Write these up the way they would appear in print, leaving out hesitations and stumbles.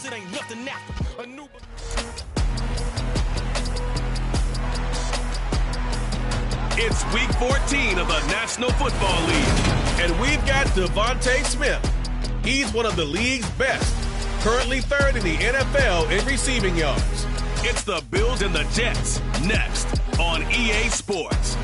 it ain't nothing after a new. It's week 14 of the National Football League, and we've got Devontae Smith. He's one of the league's best, currently third in the NFL in receiving yards. It's the Bills and the Jets next on EA Sports.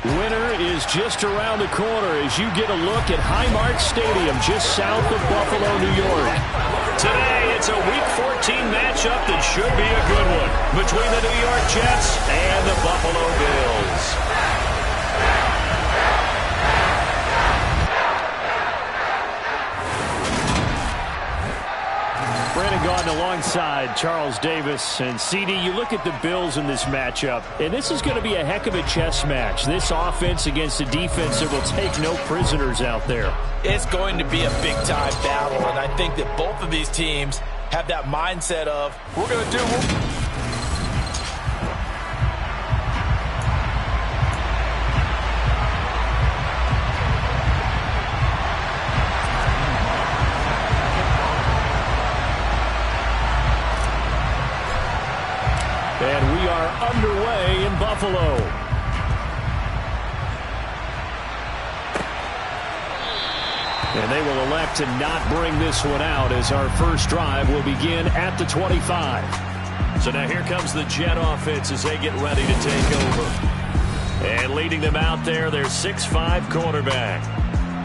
Winter is just around the corner as you get a look at Highmark Stadium just south of Buffalo, New York. Today, it's a Week 14 matchup that should be a good one between the New York Jets and the Buffalo Bills. Brandon Gaudin alongside Charles Davis. And CD, you look at the Bills in this matchup, and this is going to be a heck of a chess match. This offense against a defense that will take no prisoners out there. It's going to be a big-time battle, and I think that both of these teams have that mindset of, we're going to do what and we are underway in Buffalo. And they will elect to not bring this one out as our first drive will begin at the 25. So now here comes the Jet offense as they get ready to take over. And leading them out there, their 6'5" quarterback.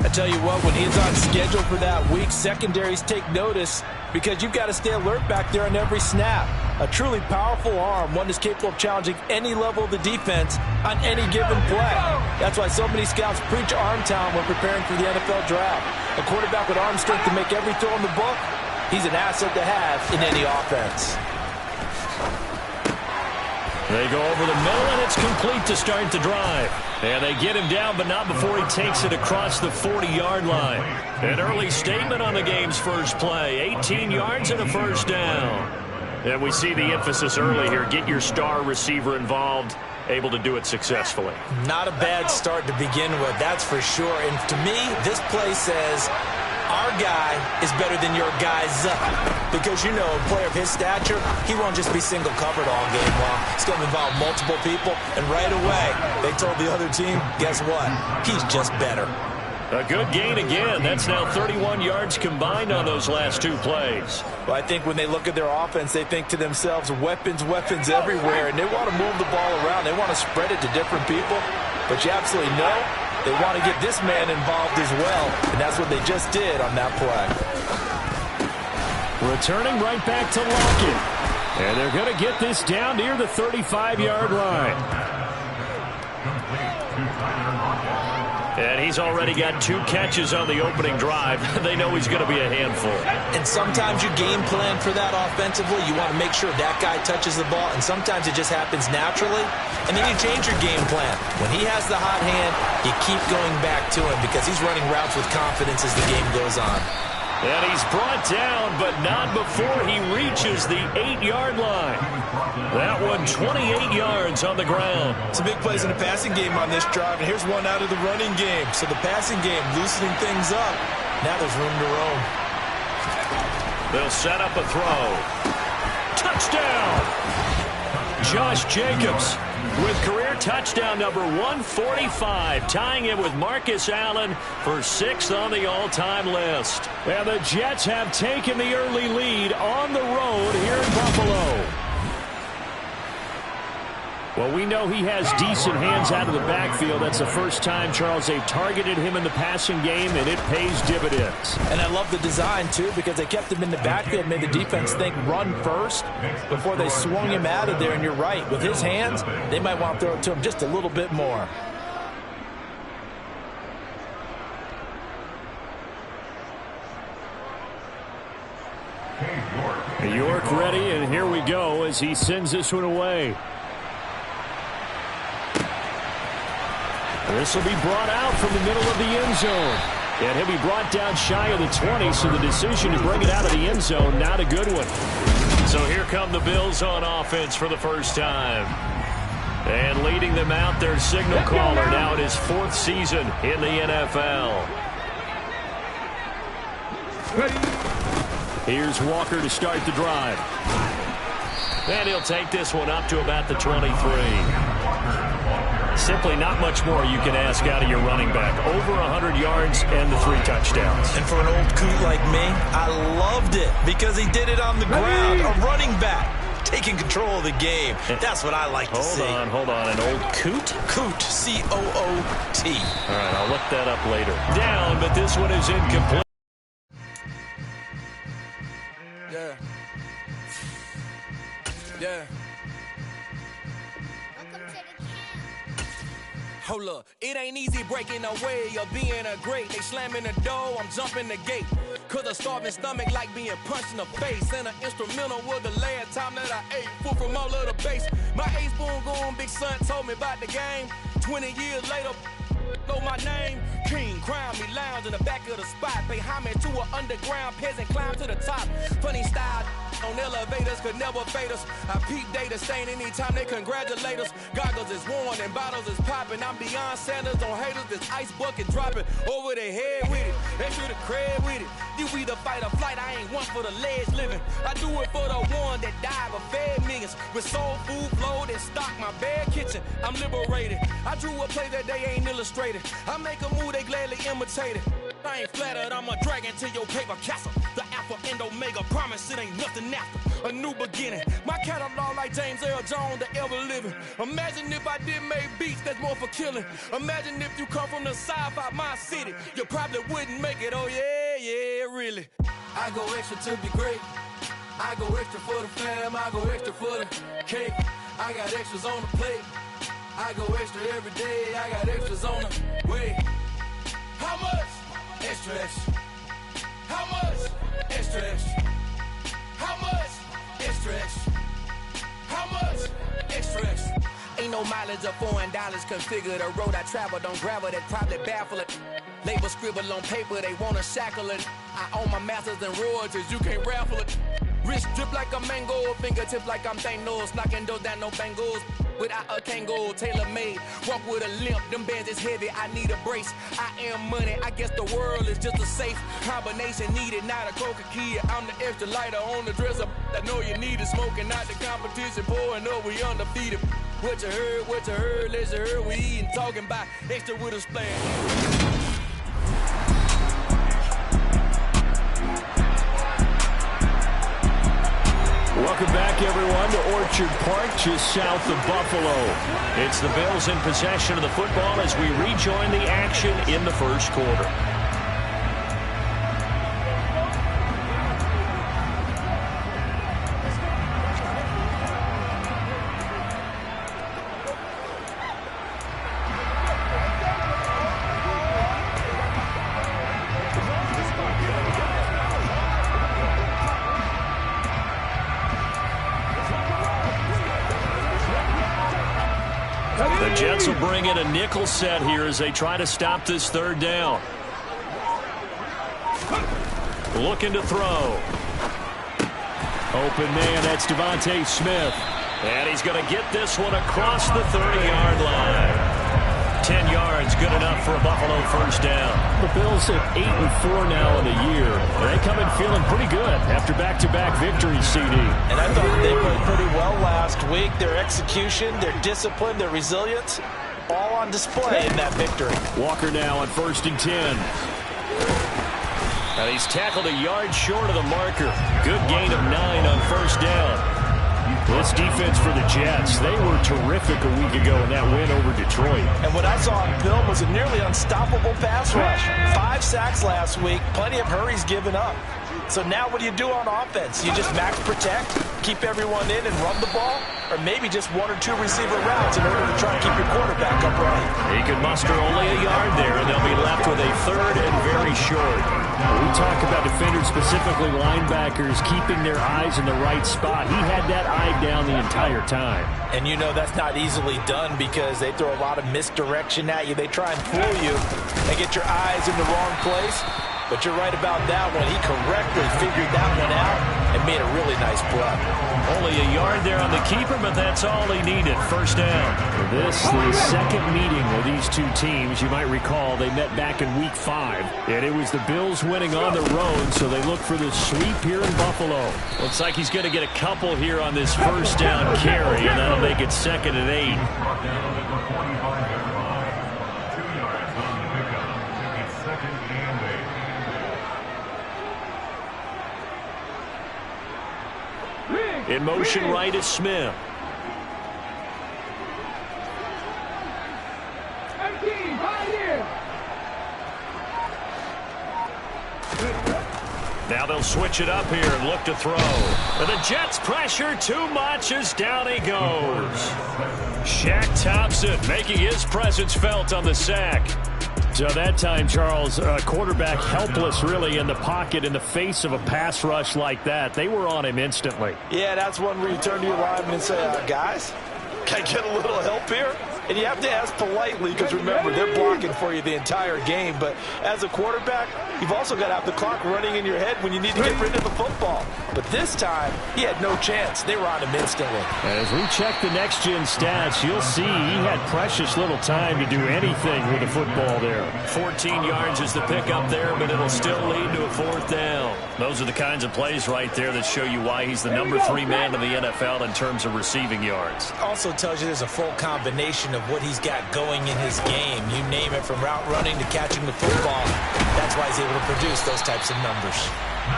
I tell you what, when he's on schedule for that week, secondaries take notice because you've got to stay alert back there on every snap. A truly powerful arm, one that's capable of challenging any level of the defense on any given play. That's why so many scouts preach arm talent when preparing for the NFL draft. A quarterback with arm strength to make every throw in the book, he's an asset to have in any offense. They go over the middle, and it's complete to start the drive. And they get him down, but not before he takes it across the 40-yard line. An early statement on the game's first play. 18 yards and a first down. And we see the emphasis early here. Get your star receiver involved, able to do it successfully. Not a bad start to begin with, that's for sure. And to me, this play says, our guy is better than your guy's up. Because, you know, a player of his stature, he won't just be single covered all game long. It's going to involve multiple people. And right away, they told the other team, guess what? He's just better. A good gain again. That's now 31 yards combined on those last two plays. Well, I think when they look at their offense, they think to themselves, weapons, weapons everywhere. And they want to move the ball around. They want to spread it to different people. But you absolutely know they want to get this man involved as well. And that's what they just did on that play. Returning right back to Lockett. And they're going to get this down near the 35-yard line. And he's already got 2 catches on the opening drive. They know he's going to be a handful. And sometimes you game plan for that offensively. You want to make sure that guy touches the ball. And sometimes it just happens naturally. And then you change your game plan. When he has the hot hand, you keep going back to him because he's running routes with confidence as the game goes on. And he's brought down, but not before he reaches the 8-yard line. That one 28 yards on the ground. Some big plays in the passing game on this drive, and here's one out of the running game. So the passing game loosening things up. Now there's room to roam. They'll set up a throw. Touchdown! Josh Jacobs with career touchdown number 145, tying it with Marcus Allen for 6th on the all-time list. And the Jets have taken the early lead on the road here in Buffalo. Well, we know he has decent hands out of the backfield. That's the first time, Charles, they've targeted him in the passing game, and it pays dividends. And I love the design, too, because they kept him in the backfield, made the defense think run first before they swung him out of there. And you're right, with his hands, they might want to throw it to him just a little bit more. York ready, and here we go as he sends this one away. This will be brought out from the middle of the end zone. And he'll be brought down shy of the 20, so the decision to bring it out of the end zone, not a good one. So here come the Bills on offense for the first time. And leading them out, their signal caller now in his 4th season in the NFL. Here's Walker to start the drive. And he'll take this one up to about the 23. Simply not much more you can ask out of your running back. Over 100 yards and the 3 touchdowns. And for an old coot like me, I loved it because he did it on the ground. A running back taking control of the game. That's what I like to see. Hold on. An old coot? Coot, C-O-O-T. All right, I'll look that up later. Down, but this one is incomplete. Yeah. Hold up, it ain't easy breaking away or being a great. They slamming the door, I'm jumping the gate. Cause a starving stomach like being punched in the face. And an instrumental was the last time that I ate. Food from all of the base. My ace boom goon, big son told me about the game. 20 years later, know my name. King, crown me, lounge in the back of the spot. Pay homage to an underground peasant, climb to the top. Funny style on elevators could never fade us. I peep data stain anytime they congratulate us. Goggles is worn and bottles is popping. I'm beyond Sanders on haters. This ice bucket dropping over their head with it. Extra the cred with it. You either fight or flight. I ain't one for the ledge living. I do it for the one that died but fed millions. With soul food flowed and stock my bare kitchen. I'm liberated. I drew a play that they ain't illustrated. I make a move they gladly imitate it. I ain't flattered, I'm a dragon to your paper castle. The alpha and omega, promise it ain't nothing after. A new beginning, my catalog like James Earl Jones, the ever living. Imagine if I did make beats that's more for killing. Imagine if you come from the sci-fi, my city. You probably wouldn't make it, oh yeah, really. I go extra to be great. I go extra for the fam, I go extra for the cake. I got extras on the plate. I go extra every day, I got extras on the way. How much? Extra, extra. How much? Extra, extra. How much? Extra, extra. How much? Extra, extra. Ain't no mileage of $4 configure the road I travel. Don't gravel that probably baffle it. Label scribble on paper, they wanna shackle it. I own my masters and royalties, you can't raffle it. Wrist drip like a mango, fingertip like I'm Thanos. Knocking those down, no bangles. Without a Kango, tailor-made. Walk with a limp, them bands is heavy, I need a brace. I am money, I guess the world is just a safe combination needed, not a coca key. I'm the extra lighter on the dresser. I know you need it, smoking out the competition, pouring up, we undefeated. What you heard, let's hear we eating, talking about extra with a splash. Welcome back, everyone, to Orchard Park, just south of Buffalo. It's the Bills in possession of the football as we rejoin the action in the first quarter. The Jets will bring in a nickel set here as they try to stop this third down. Looking to throw. Open man, that's Devontae Smith. And he's going to get this one across the 30-yard line. 10 yards, good enough for a Buffalo first down. The Bills at 8-4 now in the year. They come in feeling pretty good after back-to-back victories, CD. And I thought they played pretty well last week. Their execution, their discipline, their resilience, all on display in that victory. Walker now on 1st and 10. And he's tackled a yard short of the marker. Good gain of 9 on first down. This defense for the Jets, they were terrific a week ago in that win over Detroit. And what I saw on film was a nearly unstoppable pass rush. 5 sacks last week, plenty of hurries given up. So now what do you do on offense? You just max protect, keep everyone in and run the ball, or maybe just 1 or 2 receiver routes in order to try and keep your quarterback upright. He could muster only a yard there, and they'll be left with a 3rd and very short. We talk about defenders, specifically linebackers, keeping their eyes in the right spot. He had that eye down the entire time. And you know that's not easily done because they throw a lot of misdirection at you. They try and fool you and get your eyes in the wrong place. But you're right about that one. He correctly figured that one out and made a really nice play. Only a yard there on the keeper, but that's all he needed. First down. This the second meeting of these two teams. You might recall they met back in Week 5, and it was the Bills winning on the road, so they look for the sweep here in Buffalo. Looks like he's going to get a couple here on this first down carry, and that'll make it 2nd and 8. In motion right is Smith. Now they'll switch it up here and look to throw. And the Jets pressure too much as down he goes. Shaq Thompson making his presence felt on the sack. So that time, Charles, quarterback helpless really in the pocket in the face of a pass rush like that. They were on him instantly. Yeah, that's one where you turn to your lineman and say, guys, can I get a little help here? And you have to ask politely because, remember, they're blocking for you the entire game. But as a quarterback, you've also got to have the clock running in your head when you need to get rid of the football. But this time, he had no chance. They were on him instantly. As we check the next-gen stats, you'll see he had precious little time to do anything with the football there. 14 yards is the pickup there, but it'll still lead to a 4th down. Those are the kinds of plays right there that show you why he's the number 3 man in the NFL in terms of receiving yards. Also tells you there's a full combination of what he's got going in his game. You name it, from route running to catching the football. That's why he's able to produce those types of numbers.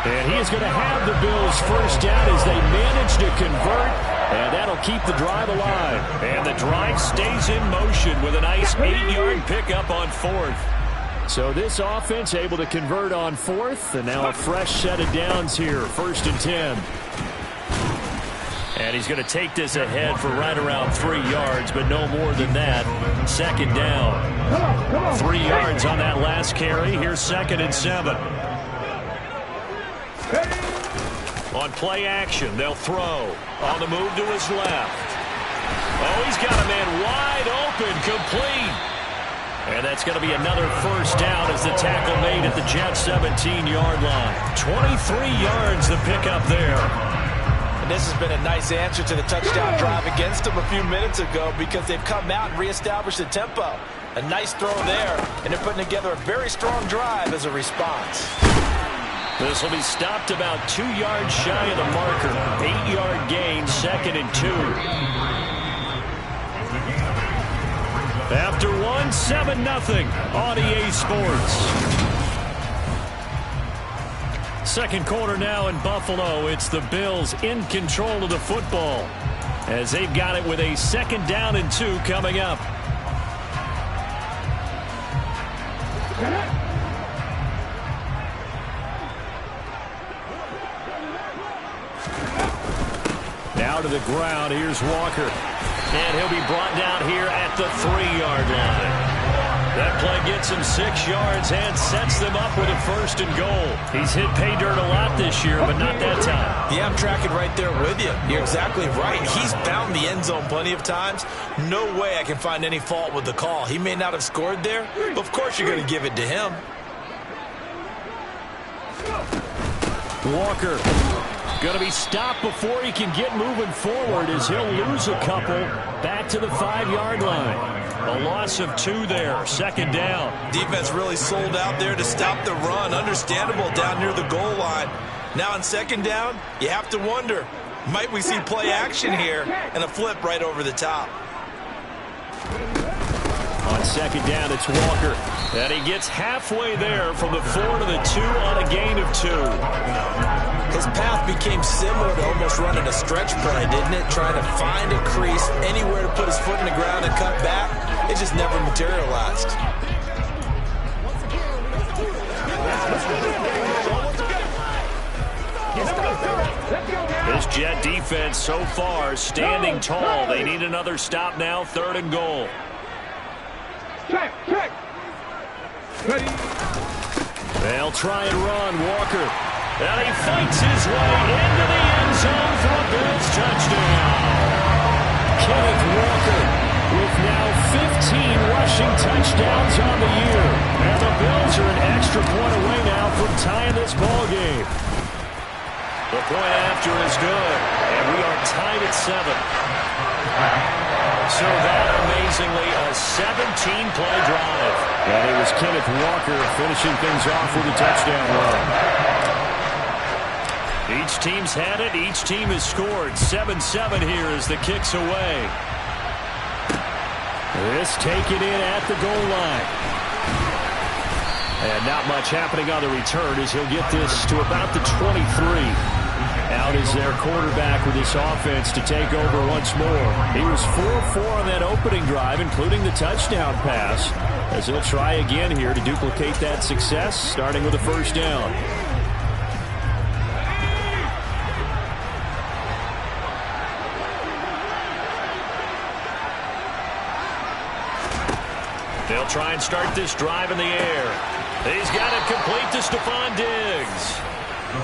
And he is going to have the Bills first down as they manage to convert, and that'll keep the drive alive. And the drive stays in motion with a nice 8-yard pickup on 4th. So this offense able to convert on 4th, and now a fresh set of downs here, 1st and 10. And he's going to take this ahead for right around 3 yards, but no more than that. 2nd down. 3 yards on that last carry. Here's 2nd and 7. On play action, they'll throw. On the move to his left. Oh, he's got a man wide open, complete. And that's going to be another first down as the tackle made at the Jets' 17-yard line. 23 yards the pickup there. And this has been a nice answer to the touchdown drive against them a few minutes ago because they've come out and reestablished the tempo. A nice throw there, and they're putting together a very strong drive as a response. This will be stopped about 2 yards shy of the marker. 8-yard gain, 2nd and 2. After 1, 7-0 on EA Sports. Second quarter now in Buffalo. It's the Bills in control of the football as they've got it with a 2nd down and 2 coming up. Now to the ground. Here's Walker. And he'll be brought down here at the 3-yard line. That play gets him 6 yards and sets them up with a 1st and goal. He's hit pay dirt a lot this year, but not that time. Yeah, I'm tracking right there with you. You're exactly right. He's found the end zone plenty of times. No way I can find any fault with the call. He may not have scored there, but of course you're going to give it to him. Walker going to be stopped before he can get moving forward as he'll lose a couple back to the 5-yard line. A loss of 2 there, 2nd down. Defense really sold out there to stop the run. Understandable down near the goal line. Now on 2nd down, you have to wonder, might we see play action here and a flip right over the top? On 2nd down, it's Walker. And he gets halfway there from the 4 to the 2 on a gain of 2. His path became similar to almost running a stretch play, didn't it? Trying to find a crease, anywhere to put his foot in the ground and cut back. It just never materialized. This Jet defense so far standing tall. They need another stop now, 3rd and goal. Check. Ready. They'll try and run. Walker. And he fights his way into the end zone for a Bills touchdown. Kenneth Walker with now 15 rushing touchdowns on the year. And the Bills are an extra point away now from game. The point after is good, and we are tied at 7. So that, amazingly, a 17-play drive. And it was Kenneth Walker finishing things off with a touchdown run. Each team's had it. Each team has scored. 7-7 here as the kick's away. This taken in at the goal line. And not much happening on the return as he'll get this to about the 23. Out is their quarterback with this offense to take over once more. He was 4-4 on that opening drive, including the touchdown pass, as he'll try again here to duplicate that success, starting with a first down. They'll try and start this drive in the air. He's got it complete to Stephon Diggs.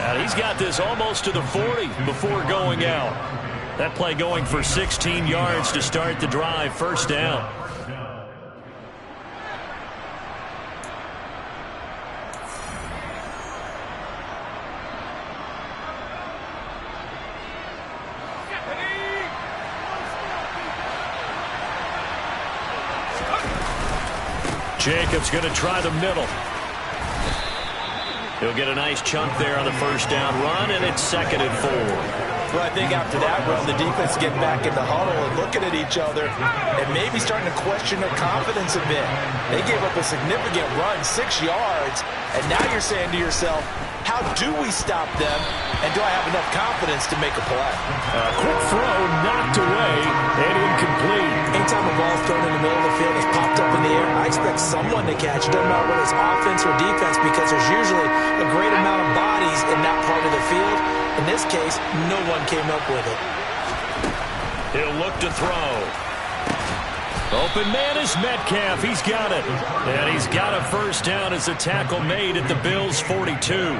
And he's got this almost to the 40 before going out. That play going for 16 yards to start the drive. First down. Jacobs going to try the middle. He'll get a nice chunk there on the first down run, and it's 2nd and 4. Well, I think after that run, the defense get back in the huddle and looking at each other and maybe starting to question their confidence a bit. They gave up a significant run, 6 yards, and now you're saying to yourself, how do we stop them, and do I have enough confidence to make a play? A quick throw knocked away and incomplete. Anytime a ball's thrown in the middle of the field, it's popped up in the air, I expect someone to catch it. Doesn't matter whether it's offense or defense, because there's usually a great amount of bodies in that part of the field. In this case, no one came up with it. He'll look to throw. Open man is Metcalf. He's got it. And he's got a first down as a tackle made at the Bills' 42.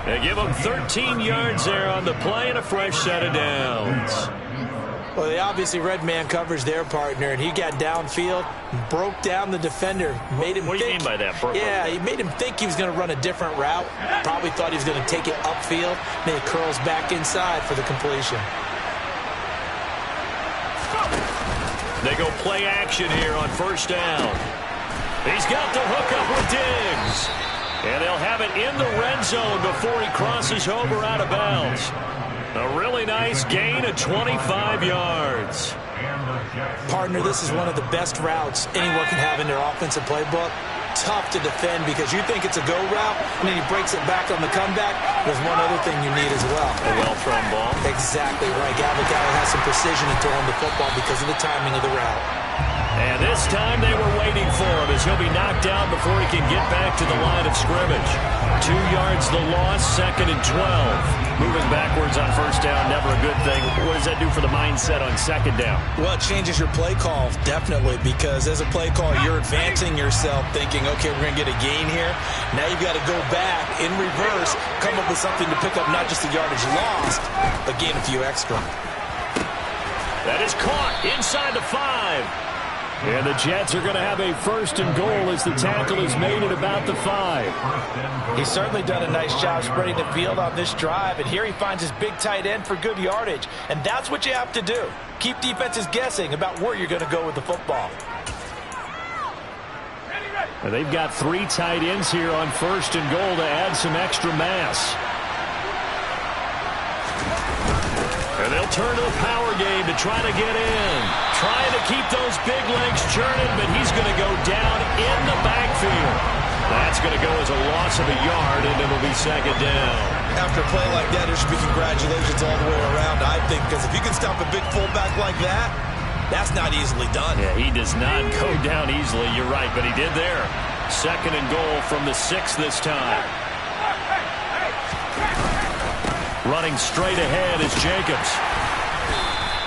They give him 13 yards there on the play and a fresh set of downs. Well, they obviously read man coverage their partner, and he got downfield, broke down the defender, made him What do you mean by that? Yeah, he made him think he was going to run a different route. Probably thought he was going to take it upfield. Then he curls back inside for the completion. They go play action here on first down. He's got the hook up with Diggs. And they'll have it in the red zone before he crosses over out of bounds. A really nice gain of 25 yards. Partner, this is one of the best routes anyone can have in their offensive playbook. Tough to defend because you think it's a go route, and then he breaks it back on the comeback. There's one other thing you need as well. A well-thrown ball. Exactly right. Gallup has some precision in throwing the football because of the timing of the route. And this time they were waiting for him as he'll be knocked out before he can get back to the line of scrimmage. 2 yards the loss, 2nd and 12. Moving backwards on first down, never a good thing. What does that do for the mindset on second down? Well, it changes your play call, definitely, because as a play call, you're advancing yourself thinking, okay, we're going to get a gain here. Now you've got to go back in reverse, come up with something to pick up not just the yardage lost, but gain a few extra. That is caught inside the 5. And the Jets are going to have a 1st and goal as the tackle is made at about the 5. He's certainly done a nice job spreading the field on this drive, and here he finds his big tight end for good yardage. And that's what you have to do. Keep defenses guessing about where you're going to go with the football. And they've got 3 tight ends here on 1st and goal to add some extra mass. And they'll turn to the power game to try to get in. Trying to keep those big legs churning, but he's going to go down in the backfield. That's going to go as a loss of a yard, and it'll be 2nd down. After a play like that, there should be congratulations all the way around, I think, because if you can stop a big fullback like that, that's not easily done. Yeah, he does not go down easily. You're right, but he did there. 2nd and goal from the 6 this time. Running straight ahead is Jacobs.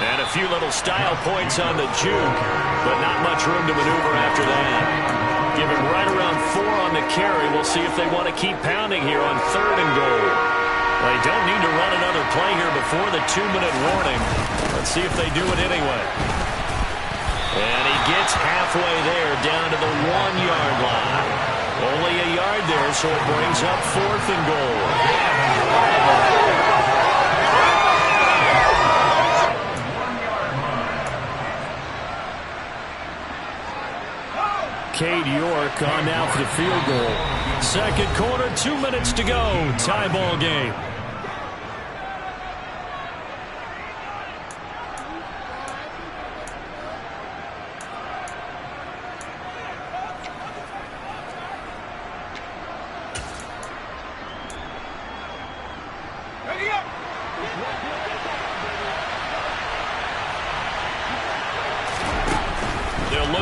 And a few little style points on the juke, but not much room to maneuver after that. Give him right around 4 on the carry. We'll see if they want to keep pounding here on 3rd and goal. They don't need to run another play here before the 2-minute warning. Let's see if they do it anyway. And he gets halfway there down to the 1-yard line. Only a yard there, so it brings up 4th and goal. Cade York on now for the field goal. Second quarter, 2 minutes to go. Tie ball game.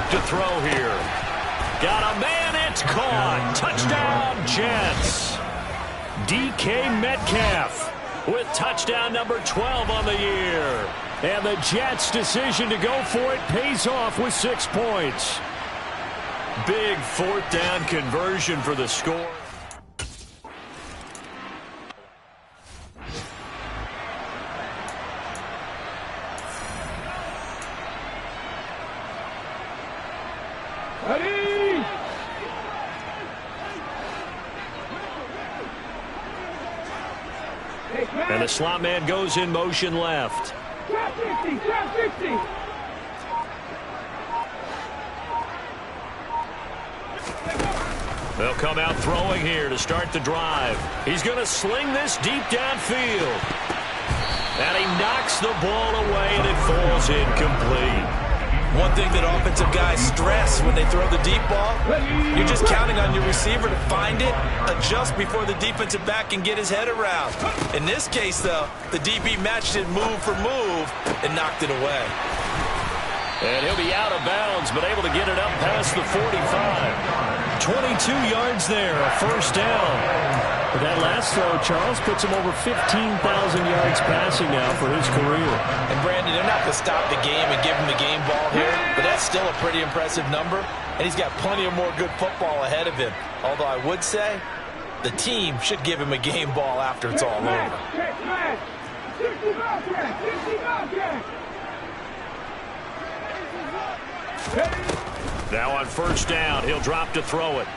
To throw here. Got a man, it's caught. Touchdown, Jets. DK Metcalf with touchdown number 12 on the year. And the Jets' decision to go for it pays off with 6 points. Big fourth down conversion for the score. And the slot man goes in motion left. Trap 50, trap 50. They'll come out throwing here to start the drive. He's going to sling this deep downfield. And he knocks the ball away, and it falls incomplete. One thing that offensive guys stress when they throw the deep ball, you're just counting on your receiver to find it, adjust before the defensive back can get his head around. In this case, though, the DB matched it move for move and knocked it away. And he'll be out of bounds, but able to get it up past the 45. 22 yards there, a first down. But that last throw, Charles, puts him over 15,000 yards passing now for his career. And, Brandon, they're not going to stop the game and give him the game ball here, but that's still a pretty impressive number, and he's got plenty of more good football ahead of him. Although I would say the team should give him a game ball after it's all over. Now on first down, he'll drop to throw it.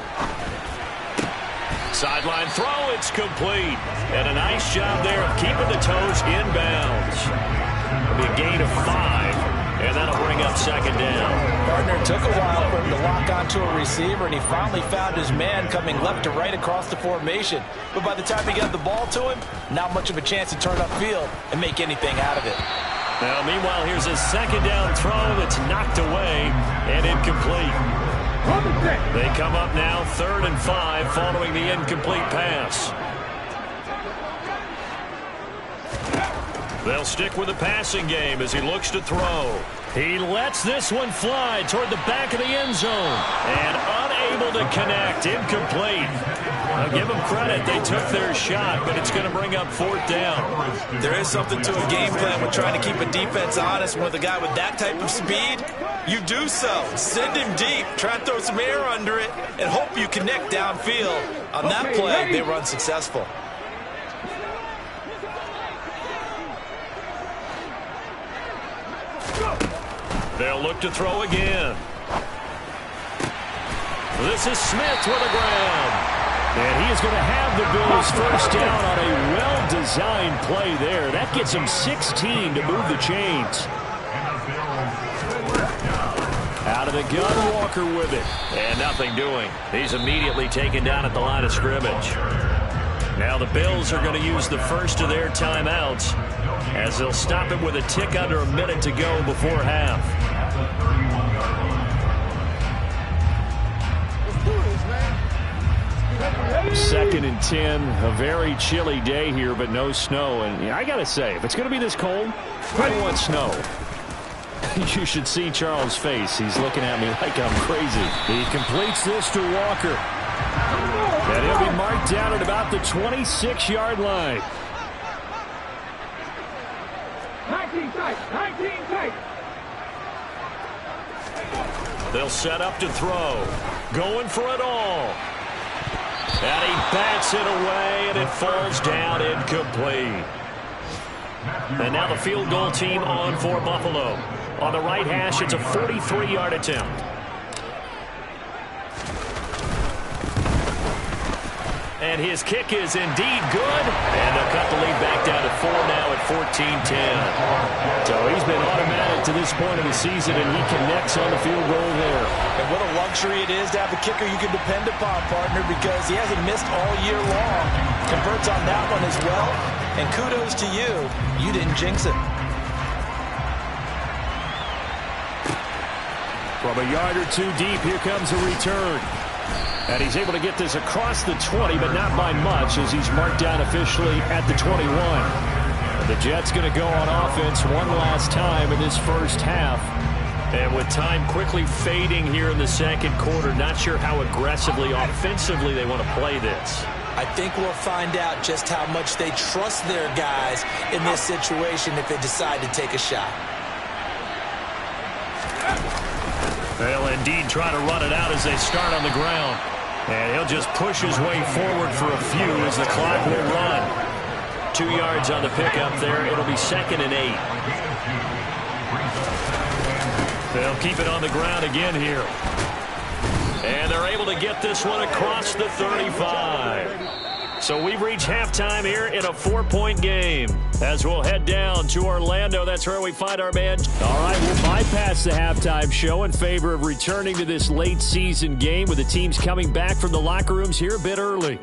Sideline throw, it's complete. And a nice job there of keeping the toes inbounds. It'll be a gain of 5, and that'll bring up second down. Gardner took a while for him to lock onto a receiver, and he finally found his man coming left to right across the formation. But by the time he got the ball to him, not much of a chance to turn upfield and make anything out of it. Now, meanwhile, here's a second down throw that's knocked away and incomplete. They come up now 3rd and 5 following the incomplete pass. They'll stick with the passing game as he looks to throw. He lets this one fly toward the back of the end zone. And unable to connect. Incomplete. I'll give them credit. They took their shot, but it's going to bring up 4th down. There is something to a game plan with trying to keep a defense honest. With a guy with that type of speed, you do so. Send him deep. Try and throw some air under it and hope you connect downfield. On that play, they were unsuccessful. They'll look to throw again. This is Smith with a grab. And he is going to have the Bills first down on a well-designed play there. That gets him 16 to move the chains. Out of the gun, Walker with it. And nothing doing. He's immediately taken down at the line of scrimmage. Now the Bills are going to use the first of their timeouts as they'll stop it with a tick under a minute to go before half. Second and 10, a very chilly day here, but no snow. And I got to say, if it's going to be this cold, I don't want snow. You should see Charles' face. He's looking at me like I'm crazy. He completes this to Walker. And he'll be marked down at about the 26-yard line. 19 tight, 19 tight. They'll set up to throw. Going for it all. And he bats it away, and it falls down incomplete. And now the field goal team on for Buffalo. On the right hash, it's a 43-yard attempt. And his kick is indeed good. And they'll cut the lead back down to 4 now at 14-10. So he's been automatic to this point of the season, and he connects on the field goal there. And what a luxury it is to have a kicker you can depend upon, partner, because he hasn't missed all year long. Converts on that one as well. And kudos to you. You didn't jinx it. From a yard or two deep, here comes a return. And he's able to get this across the 20, but not by much, as he's marked down officially at the 21. And the Jets going to go on offense one last time in this first half. And with time quickly fading here in the second quarter, not sure how aggressively, offensively they want to play this. I think we'll find out just how much they trust their guys in this situation if they decide to take a shot. They'll indeed try to run it out as they start on the ground. And he'll just push his way forward for a few as the clock will run. 2 yards on the pickup there. It'll be 2nd and 8. They'll keep it on the ground again here. And they're able to get this one across the 35. So we've reached halftime here in a 4-point game. As we'll head down to Orlando, that's where we find our man. All right, we'll bypass the halftime show in favor of returning to this late season game with the teams coming back from the locker rooms here a bit early.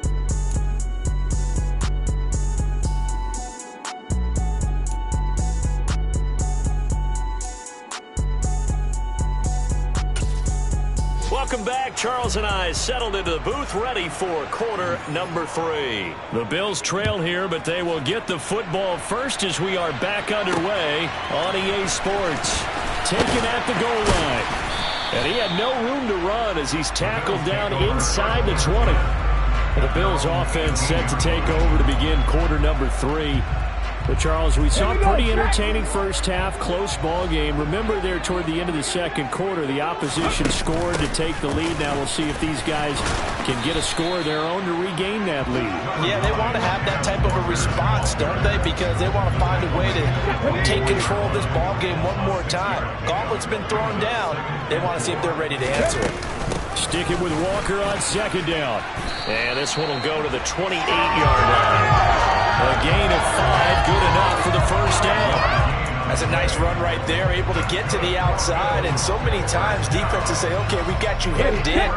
Welcome back. Charles and I settled into the booth, ready for quarter number 3. The Bills trail here, but they will get the football first as we are back underway on EA Sports. Taken at the goal line. And he had no room to run as he's tackled down inside the 20. The Bills offense set to take over to begin quarter number 3. But, Charles, we saw a pretty entertaining first half, close ball game. Remember there toward the end of the second quarter, the opposition scored to take the lead. Now we'll see if these guys can get a score of their own to regain that lead. Yeah, they want to have that type of a response, don't they? Because they want to find a way to take control of this ball game one more time. Gauntlet's been thrown down. They want to see if they're ready to answer it. Stick it with Walker on second down. And this one will go to the 28-yard line. A gain of 5, good enough for the first down. That's a nice run right there, able to get to the outside. And so many times defenses say, okay, we got you hemmed in.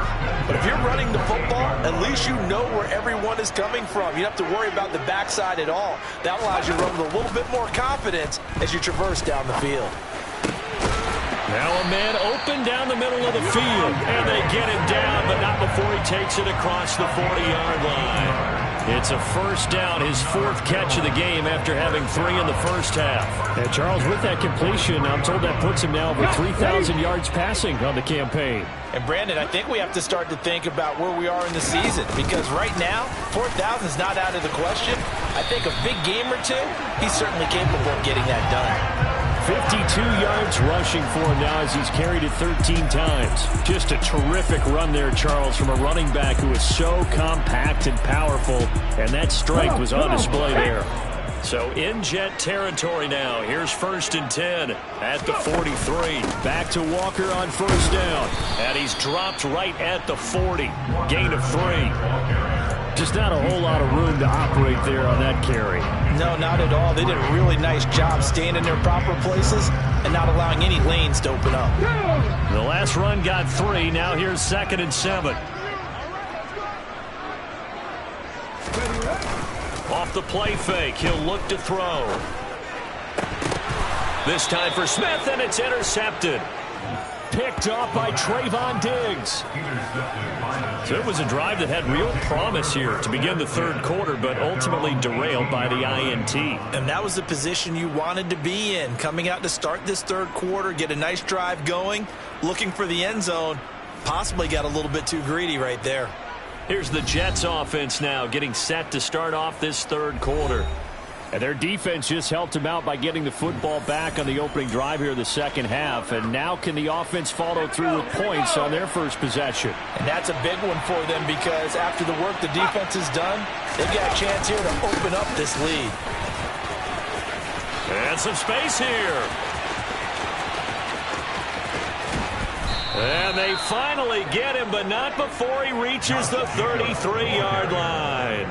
But if you're running the football, at least you know where everyone is coming from. You don't have to worry about the backside at all. That allows you to run with a little bit more confidence as you traverse down the field. Now a man open down the middle of the field. And they get him down, but not before he takes it across the 40-yard line. It's a first down, his 4th catch of the game after having 3 in the first half. And Charles, with that completion, I'm told that puts him now over 3,000 yards passing on the campaign. And Brandon, I think we have to start to think about where we are in the season, because right now, 4,000 is not out of the question. I think a big game or two, he's certainly capable of getting that done. 52 yards rushing for him now as he's carried it 13 times. Just a terrific run there, Charles, from a running back who is so compact and powerful, and that strength was on display there. So in Jet territory now. Here's 1st and 10 at the 43. Back to Walker on first down. And he's dropped right at the 40. Gain of 3. Just not a whole lot of room to operate there on that carry. No, not at all. They did a really nice job staying in their proper places and not allowing any lanes to open up. The last run got 3. Now here's 2nd and 7. Off the play fake, he'll look to throw. This time for Smith, and it's intercepted. Picked off by Trayvon Diggs. So it was a drive that had real promise here to begin the third quarter, but ultimately derailed by the INT. And that was the position you wanted to be in, coming out to start this third quarter, get a nice drive going, looking for the end zone. Possibly got a little bit too greedy right there. Here's the Jets offense now getting set to start off this third quarter. And their defense just helped them out by getting the football back on the opening drive here in the second half. And now can the offense follow through with points on their first possession? And that's a big one for them because after the work the defense has done, they've got a chance here to open up this lead. And some space here. And they finally get him, but not before he reaches the 33-yard line.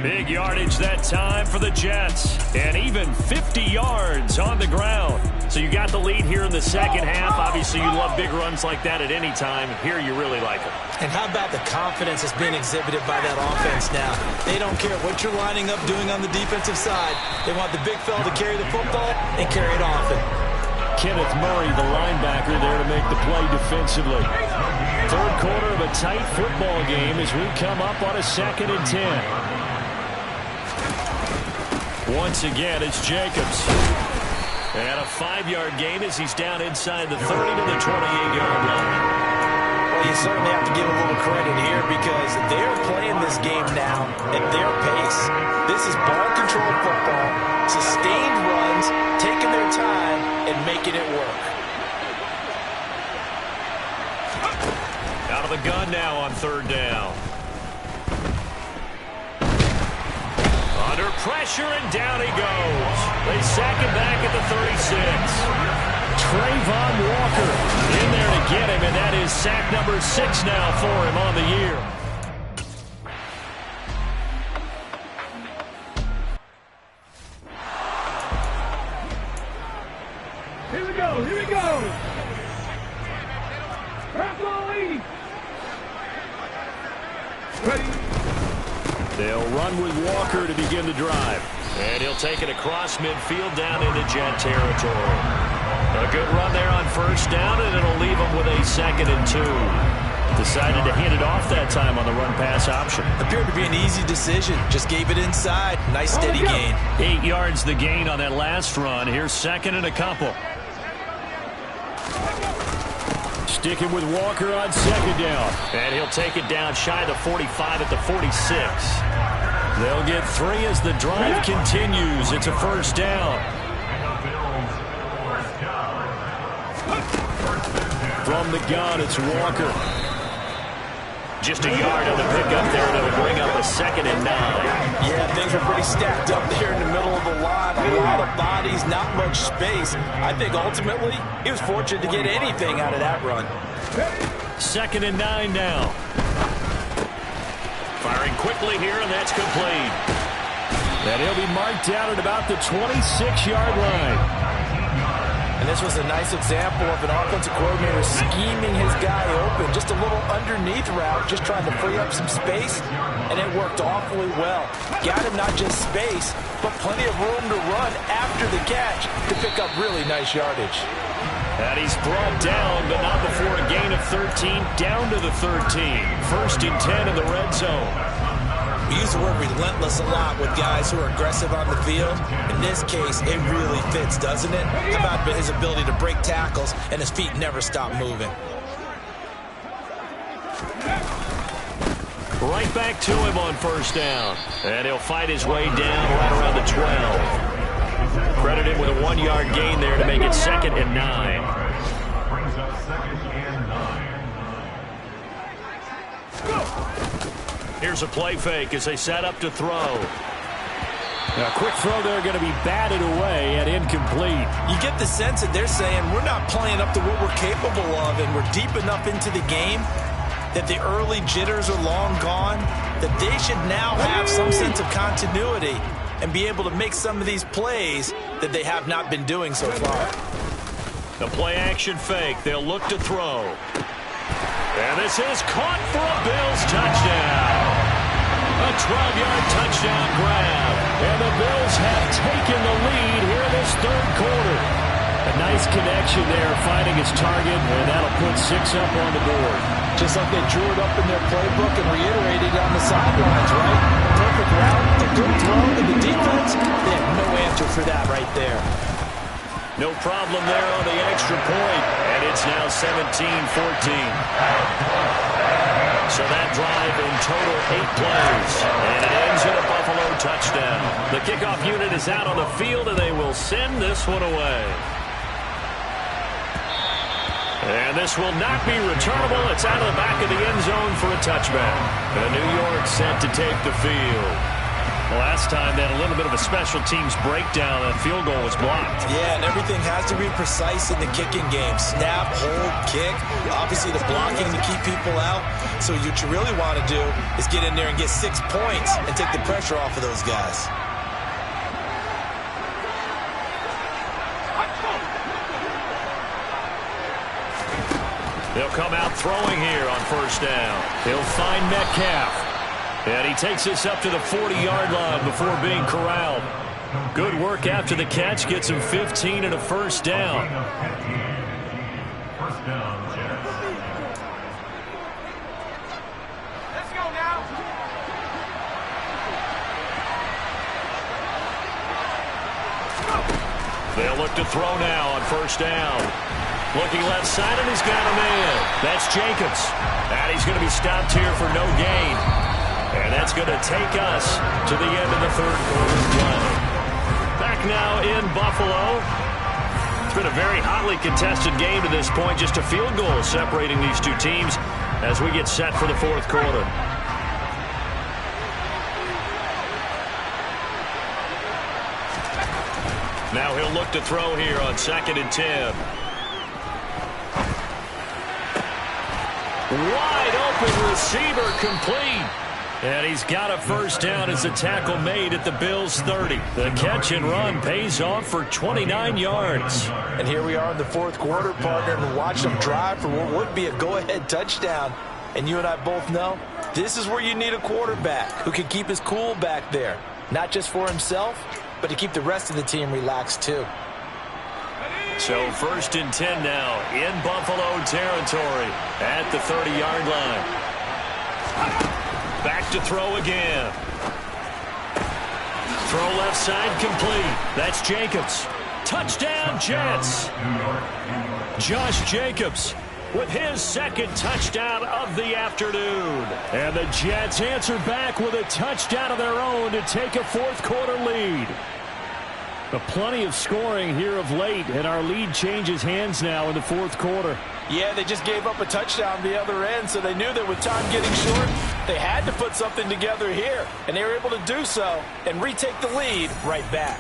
Big yardage that time for the Jets, and even 50 yards on the ground. So you got the lead here in the second half. Obviously, you love big runs like that at any time. Here, you really like them. And how about the confidence that's being exhibited by that offense now? They don't care what you're lining up doing on the defensive side. They want the big fella to carry the football and carry it often. Kenneth Murray, the linebacker, there to make the play defensively. Third quarter of a tight football game as we come up on a 2nd and 10. Once again, it's Jacobs. And a 5-yard gain as he's down inside the 30 to the 28-yard line. Well, you certainly have to give a little credit here because they're playing this game now at their pace. This is ball control football, sustained runs, taking their time, and making it work. Out of the gun now on 3rd down. Under pressure, and down he goes. They sack him back at the 36. Trayvon Walker in there to get him, and that is sack number 6 now for him on the year. Here we go, here we go. Press on lead. Ready. They'll run with Walker to begin the drive. And he'll take it across midfield down into Jet territory. A good run there on 1st down, and it'll leave him with a 2nd and 2. Decided to hand it off that time on the run-pass option. Appeared to be an easy decision. Just gave it inside. Nice steady gain. 8 yards the gain on that last run. Here's 2nd and a couple. Sticking with Walker on 2nd down. And he'll take it down shy of the 45 at the 46. They'll get 3 as the drive continues. It's a 1st down. From the gun, it's Walker. Just a yard on the pickup there to bring up a 2nd and 9. Yeah, things are pretty stacked up there in the middle of the line. A lot of bodies, not much space. I think ultimately he was fortunate to get anything out of that run. 2nd and 9 now. Firing quickly here, and that's complete. And he'll be marked down at about the 26-yard line. And this was a nice example of an offensive coordinator scheming his guy open. Just a little underneath route, just trying to free up some space, and it worked awfully well. Got him not just space, but plenty of room to run after the catch to pick up really nice yardage. And he's brought down, but not before a gain of 13, down to the 13. 1st and 10 in the red zone. We use the word relentless a lot with guys who are aggressive on the field. In this case, it really fits, doesn't it? How about his ability to break tackles and his feet never stop moving? Right back to him on 1st down. And he'll fight his way down right around the 12. Credit him with a 1-yard gain there to make it 2nd and 9. Here's a play fake as they set up to throw. A quick throw there going to be batted away and incomplete. You get the sense that they're saying we're not playing up to what we're capable of, and we're deep enough into the game that the early jitters are long gone, that they should now have some sense of continuity and be able to make some of these plays that they have not been doing so far. The play-action fake. They'll look to throw. And this is caught for a Bills touchdown. A 12-yard touchdown grab. And the Bills have taken the lead here in this 3rd quarter. A nice connection there, finding his target, and that'll put 6 up on the board. Just like they drew it up in their playbook and reiterated on the sidelines, right? Perfect route, a good throw to the defense. They have no answer for that right there. No problem there on the extra point, and it's now 17-14. So that drive in total 8 plays, and it ends in a Buffalo touchdown. The kickoff unit is out on the field, and they will send this one away. And this will not be returnable. It's out of the back of the end zone for a touchback. And New York set to take the field. The last time they had a little bit of a special teams breakdown, a field goal was blocked. Yeah, and everything has to be precise in the kicking game. Snap, hold, kick. Obviously the blocking to keep people out. So what you really want to do is get in there and get 6 points and take the pressure off of those guys. They'll come out throwing here on first down. He'll find Metcalf. And he takes this up to the 40-yard line before being corralled. Good work after the catch. Gets him 15 and a first down. Let's go now. They'll look to throw now on first down. Looking left side, and he's got a man. That's Jacobs. And he's going to be stopped here for no gain. And that's going to take us to the end of the third quarter play. Back now in Buffalo. It's been a very hotly contested game to this point. Just a field goal separating these two teams as we get set for the fourth quarter. Now he'll look to throw here on 2nd and 10. Wide open receiver complete. And he's got a first down as the tackle made at the Bills' 30. The catch and run pays off for 29 yards. And here we are in the fourth quarter, partner, and watch them drive for what would be a go-ahead touchdown. And you and I both know this is where you need a quarterback who can keep his cool back there. Not just for himself, but to keep the rest of the team relaxed too. So 1st and 10 now in Buffalo territory at the 30-yard line. Back to throw again. Throw left side complete. That's Jacobs. Touchdown Jets. Josh Jacobs with his second touchdown of the afternoon. And the Jets answer back with a touchdown of their own to take a fourth quarter lead. But plenty of scoring here of late, and our lead changes hands now in the fourth quarter. Yeah, they just gave up a touchdown the other end, so they knew that with time getting short, they had to put something together here, and they were able to do so and retake the lead right back.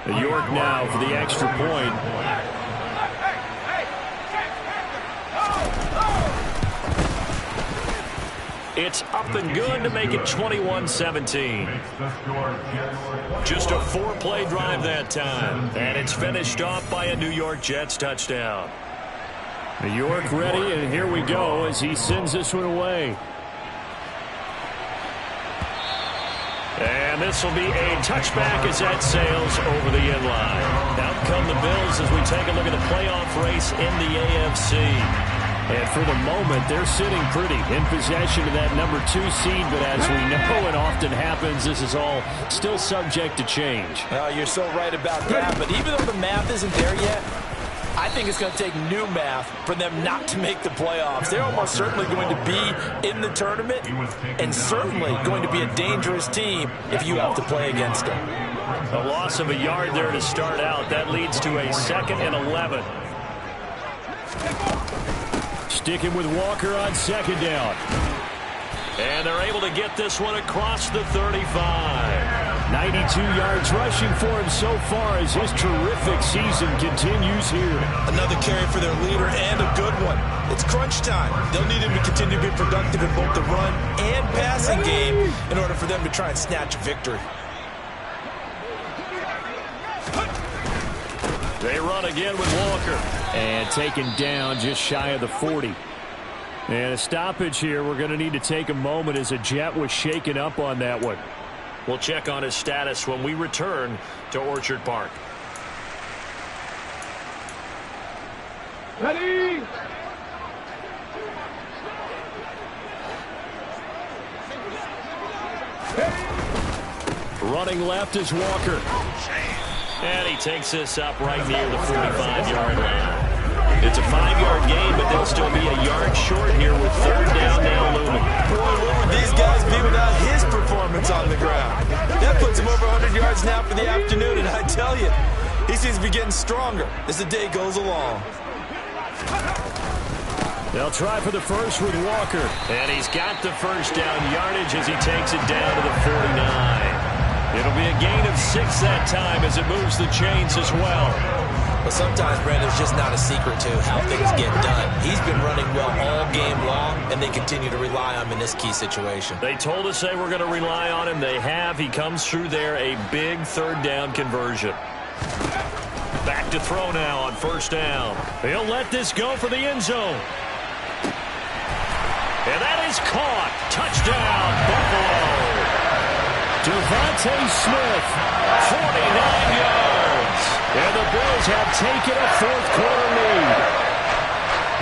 York now for the extra point. It's up and good to make it 21-17. Just a 4-play drive that time. And it's finished off by a New York Jets touchdown. New York ready, and here we go as he sends this one away. And this will be a touchback as that sails over the end line. Out come the Bills as we take a look at the playoff race in the AFC. And for the moment, they're sitting pretty in possession of that number 2 seed. But as we know it often happens, this is all still subject to change. Oh, you're so right about that. But even though the math isn't there yet, I think it's going to take new math for them not to make the playoffs. They're almost certainly going to be in the tournament and certainly going to be a dangerous team if you have to play against them. A loss of a yard there to start out. That leads to a 2nd and 11. Sticking with Walker on 2nd down. And they're able to get this one across the 35. 92 yards rushing for him so far as his terrific season continues here. Another carry for their leader and a good one. It's crunch time. They'll need him to continue to be productive in both the run and passing game in order for them to try and snatch a victory. They run again with Walker. And taken down just shy of the 40. And a stoppage here. We're going to need to take a moment as a Jet was shaken up on that one. We'll check on his status when we return to Orchard Park. Ready? Running left is Walker. And he takes this up right near the 45-yard line. It's a 5-yard gain, but they'll still be a yard short here with 3rd down now looming. Boy, what would these guys be without his performance on the ground? That puts him over 100 yards now for the afternoon, and I tell you, he seems to be getting stronger as the day goes along. They'll try for the first with Walker. And he's got the first down yardage as he takes it down to the 49. It'll be a gain of 6 that time as it moves the chains as well. But sometimes, Brandon, it's just not a secret to how things get done. He's been running well all game long, and they continue to rely on him in this key situation. They told us they were going to rely on him. They have. He comes through there, a big third down conversion. Back to throw now on first down. He'll let this go for the end zone. And that is caught. Touchdown, Buffalo. Devontae Smith, 49 yards. And the Bills have taken a fourth-quarter lead.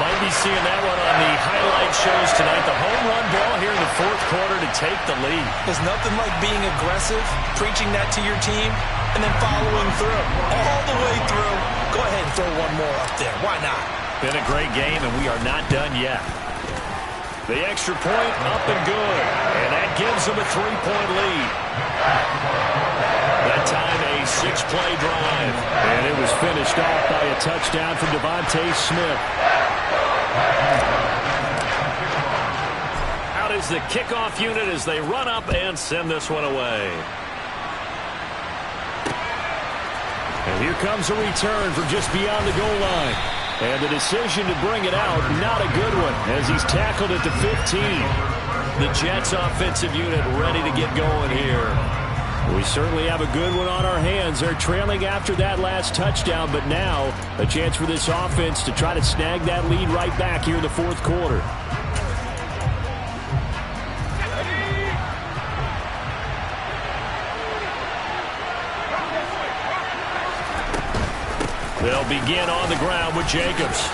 Might be seeing that one on the highlight shows tonight. The home run ball here in the fourth quarter to take the lead. There's nothing like being aggressive, preaching that to your team, and then following through. All the way through. Go ahead and throw one more up there. Why not? Been a great game, and we are not done yet. The extra point up and good. And that gives them a 3-point lead. That time a 6-play drive. And it was finished off by a touchdown from Devontae Smith. Out is the kickoff unit as they run up and send this one away. And here comes a return from just beyond the goal line. And the decision to bring it out, not a good one, as he's tackled at the 15. The Jets offensive unit ready to get going here. We certainly have a good one on our hands. They're trailing after that last touchdown, but now a chance for this offense to try to snag that lead right back here in the fourth quarter. They'll begin on the ground with Jacobs.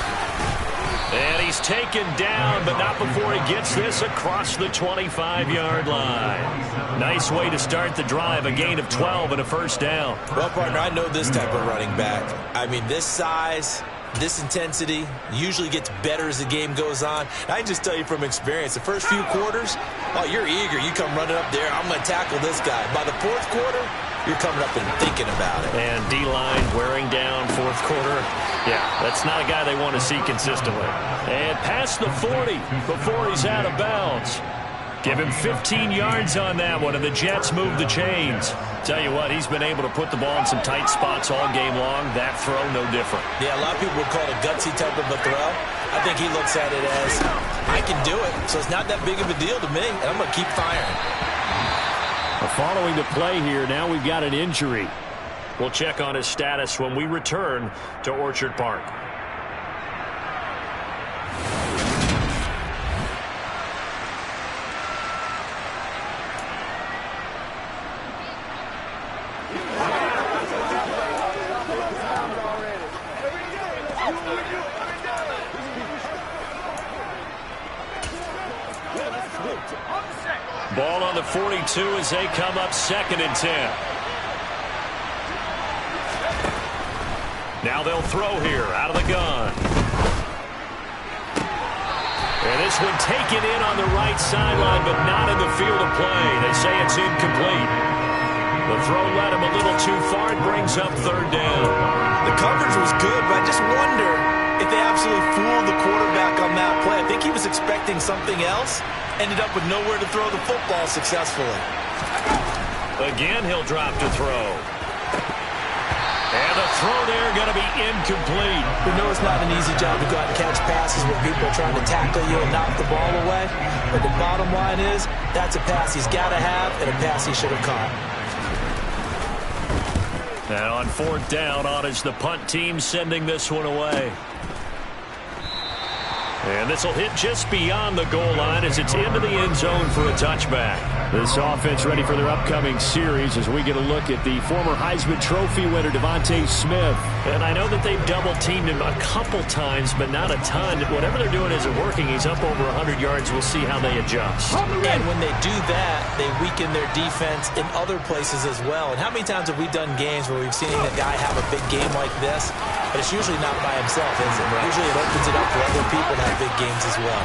And he's taken down, but not before he gets this across the 25-yard line. Nice way to start the drive, a gain of 12 and a first down. Well, partner, I know this type of running back. I mean, this size, this intensity usually gets better as the game goes on. I can just tell you from experience, the first few quarters, oh, you're eager. You come running up there, I'm going to tackle this guy. By the fourth quarter, you're coming up and thinking about it. And D-line wearing down fourth quarter. Yeah, that's not a guy they want to see consistently. And past the 40 before he's out of bounds. Give him 15 yards on that one, and the Jets move the chains. Tell you what, he's been able to put the ball in some tight spots all game long. That throw, no different. Yeah, a lot of people would call it a gutsy type of a throw. I think he looks at it as, I can do it, so it's not that big of a deal to me, and I'm going to keep firing. Following the play here, now we've got an injury. We'll check on his status when we return to Orchard Park. Ball on the 42 as they come up 2nd and 10. Now they'll throw here out of the gun. And this one taken in on the right sideline, but not in the field of play. They say it's incomplete. The throw led him a little too far. It brings up 3rd down. The coverage was good, but I just wonder if they absolutely fooled the quarterback on that play. I think he was expecting something else. Ended up with nowhere to throw the football successfully. Again, he'll drop to throw. And the throw there going to be incomplete. We know it's not an easy job to go out and catch passes when people are trying to tackle you and knock the ball away. But the bottom line is, that's a pass he's got to have and a pass he should have caught. And on 4th down, on is the punt team sending this one away. And this will hit just beyond the goal line as it's into the end zone for a touchback. This offense ready for their upcoming series as we get a look at the former Heisman Trophy winner, Devontae Smith. And I know that they've double-teamed him a couple times, but not a ton. Whatever they're doing isn't working. He's up over 100 yards. We'll see how they adjust. And when they do that, they weaken their defense in other places as well. And how many times have we done games where we've seen a guy have a big game like this, but it's usually not by himself, is it? Right. Usually it opens it up for other people to have big games as well.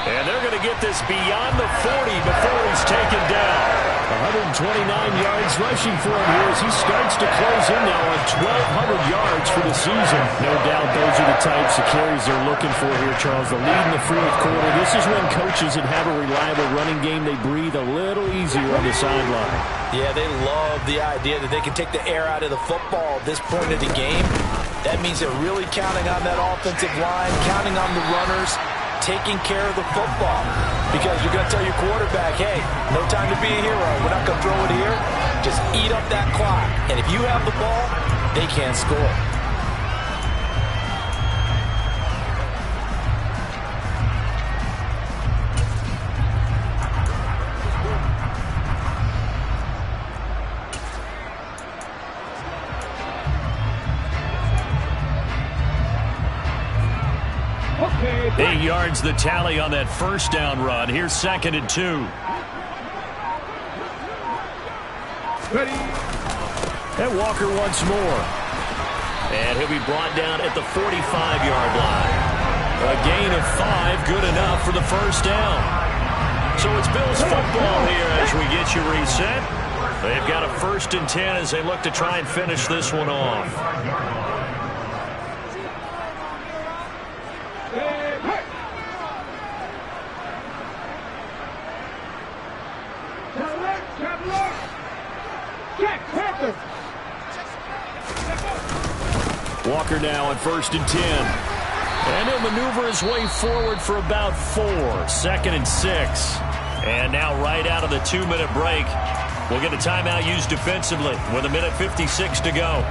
And they're going to get this beyond the 40 before he's taken down. 112 yards rushing for him here as he starts to close in now on 1,200 yards for the season. No doubt those are the types of carries they're looking for here, Charles. The lead in the fourth quarter. This is when coaches that have a reliable running game, they breathe a little easier on the sideline. Yeah, they love the idea that they can take the air out of the football at this point of the game. That means they're really counting on that offensive line, counting on the runners, taking care of the football. Because you're going to tell your quarterback, hey, no time to be a hero. We're not going to throw it here. Just eat up that clock. And if you have the ball, they can't score. Okay. 8 yards the tally on that first down run. Here's 2nd and 2. Ready. And Walker once more. And he'll be brought down at the 45-yard line. A gain of 5, good enough for the first down. So it's Bills football here as we get you reset. They've got a 1st and 10 as they look to try and finish this one off. Walker now on 1st and 10. And he'll maneuver his way forward for about 4. 2nd and 6. And now right out of the 2-minute break, we'll get a timeout used defensively with 1:56 to go.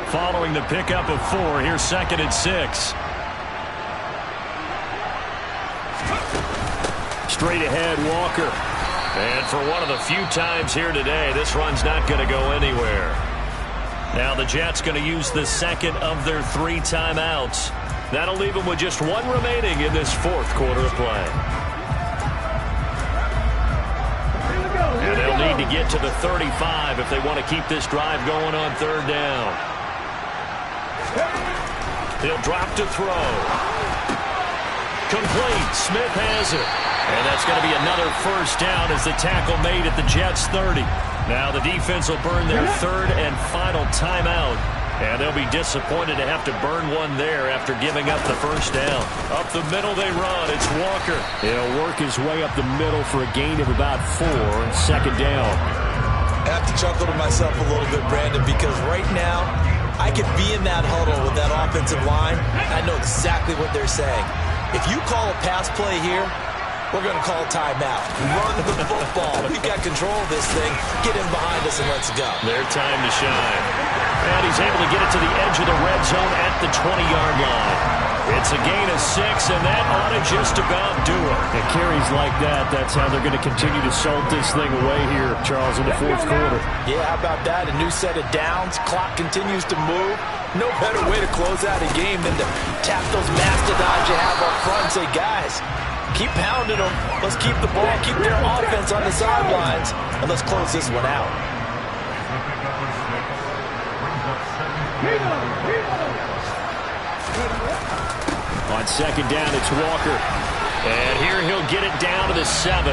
Following the pickup of 4, here's 2nd and 6. Straight ahead, Walker. And for one of the few times here today, this run's not going to go anywhere. Now the Jets going to use the 2nd of their 3 timeouts. That'll leave them with just 1 remaining in this 4th quarter of play. And they'll need to get to the 35 if they want to keep this drive going on 3rd down. He'll drop to throw. Complete. Smith has it. And that's going to be another first down as the tackle made at the Jets' 30. Now the defense will burn their 3rd and final timeout. And they'll be disappointed to have to burn one there after giving up the first down. Up the middle they run. It's Walker. He'll work his way up the middle for a gain of about 4 on 2nd down. I have to chuckle to myself a little bit, Brandon, because right now I could be in that huddle with that offensive line. I know exactly what they're saying. If you call a pass play here, we're going to call a timeout. Run the football. We've got control of this thing. Get in behind us and let's go. Their time to shine. And he's able to get it to the edge of the red zone at the 20-yard line. It's a gain of 6, and that ought to just about do it. And carries like that, that's how they're going to continue to salt this thing away here, Charles, in the 4th quarter. Yeah, how about that? A new set of downs. Clock continues to move. No better way to close out a game than to tap those mastodons you have up front and say, guys, keep pounding them. Let's keep the ball, keep their offense on the sidelines, and let's close this one out. On 2nd down, it's Walker. And here he'll get it down to the 7.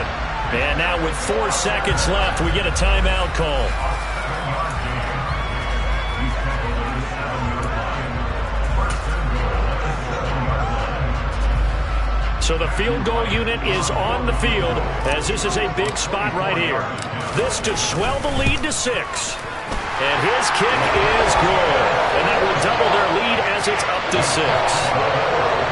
And now with 4 seconds left, we get a timeout call. So the field goal unit is on the field as this is a big spot right here. This to swell the lead to 6. And his kick is good. And that will double their lead as it's up to 6.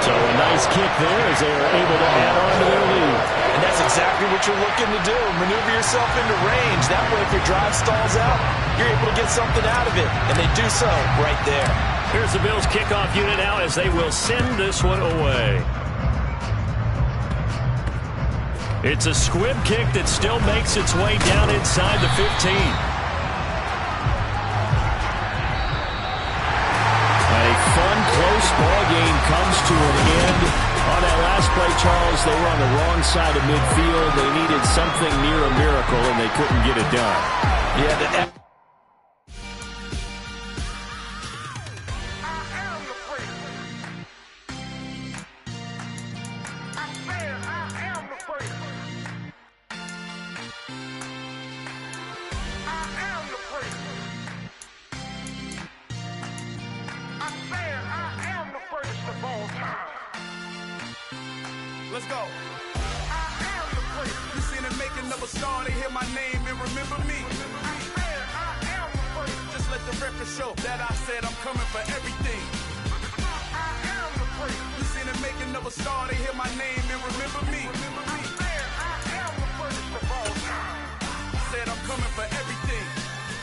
So a nice kick there as they are able to add on to their lead. And that's exactly what you're looking to do. Maneuver yourself into range. That way if your drive stalls out, you're able to get something out of it. And they do so right there. Here's the Bills kickoff unit now as they will send this one away. It's a squib kick that still makes its way down inside the 15. A fun, close ball game comes to an end play, Charles, they were on the wrong side of midfield. They needed something near a miracle, and they couldn't get it done. Yeah, Let's go. I am the place. You seen the making of a star, they hear my name and remember me. I am the place. Just let the record show that I said I'm coming for everything. I am the place. You seen the making of a star, they hear my name and remember me. I am the first of all time. Said I'm coming for everything.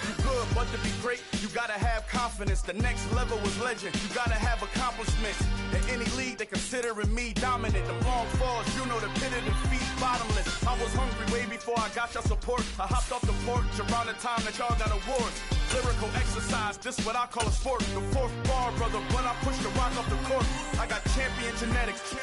You good, but to be great, you gotta have confidence. The next level was legend. You gotta have accomplishments. In any league, they considering me dominant. The long falls, you know the pit of defeat, bottomless. I was hungry way before I got your support. I hopped off the porch around the time that y'all got awards. Lyrical exercise, this what I call a sport. The fourth bar, brother, when I push the rock off the court. I got champion genetics.